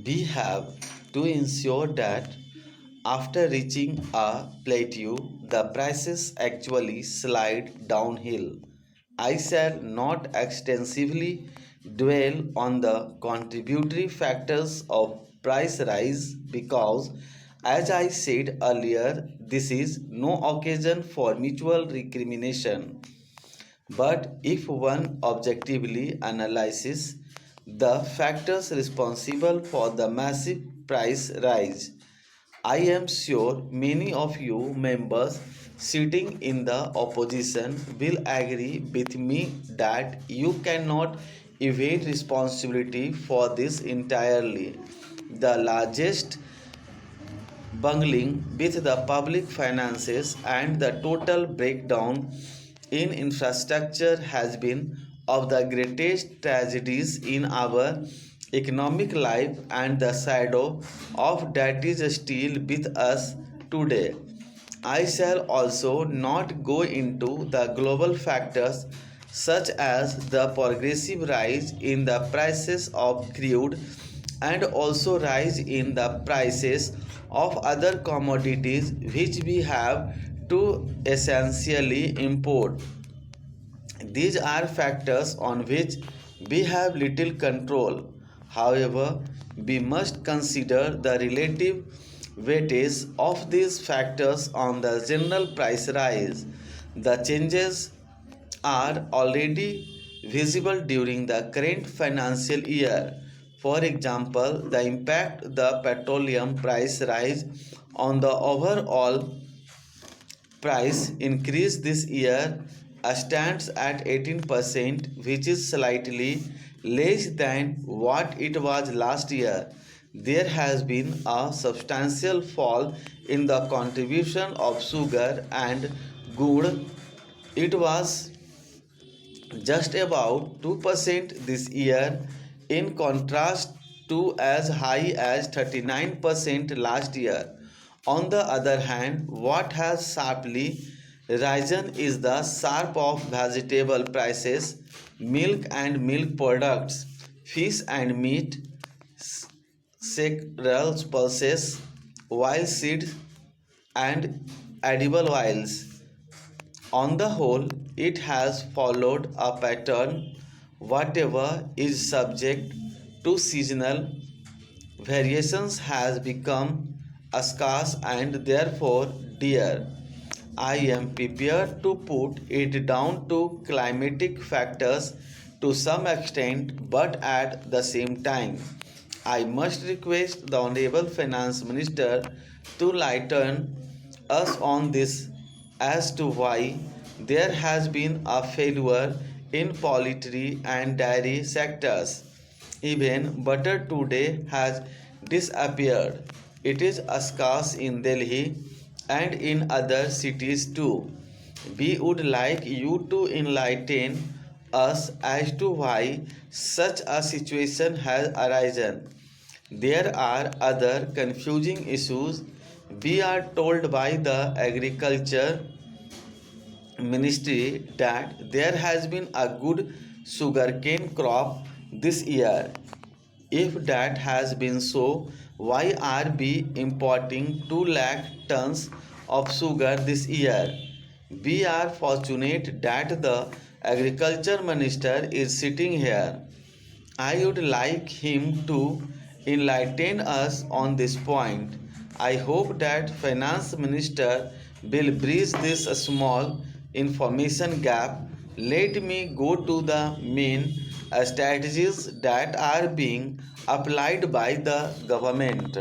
We have to ensure that after reaching a plateau, the prices actually slide downhill. I shall not extensively dwell on the contributory factors of price rise because, as I said earlier, this is no occasion for mutual recrimination. But if one objectively analyzes the factors responsible for the massive price rise, I am sure many of you members sitting in the opposition will agree with me that you cannot evade responsibility for this entirely. The largest bungling with the public finances and the total breakdown in infrastructure has been of the greatest tragedies in our economic life, and the shadow of that is still with us today. I shall also not go into the global factors such as the progressive rise in the prices of crude and also rise in the prices of other commodities which we have to essentially import. These are factors on which we have little control. However, we must consider the relative weightage of these factors on the general price rise. The changes are already visible during the current financial year. For example, the impact the petroleum price rise on the overall price increase this year stands at 18%, which is slightly less than what it was last year. There has been a substantial fall in the contribution of sugar and good. It was just about 2% this year, in contrast to as high as 39% last year. On the other hand, what has sharply risen is the sharp of vegetable prices, milk and milk products, fish and meat, cereals pulses, wild seeds, and edible oils. On the whole, it has followed a pattern. Whatever is subject to seasonal variations has become scarce and therefore dear. I am prepared to put it down to climatic factors to some extent, but at the same time, I must request the Honorable Finance Minister to lighten us on this as to why there has been a failure in poultry and dairy sectors. Even butter today has disappeared. It is scarce in Delhi and in other cities too. We would like you to enlighten us as to why such a situation has arisen. There are other confusing issues. We are told by the Agriculture Ministry that there has been a good sugarcane crop this year. If that has been so, why are we importing 2 lakh tons of sugar this year? We are fortunate that the agriculture minister is sitting here. I would like him to enlighten us on this point. I hope that finance minister will bridge this small information gap. Let me go to the main strategies that are being applied by the government.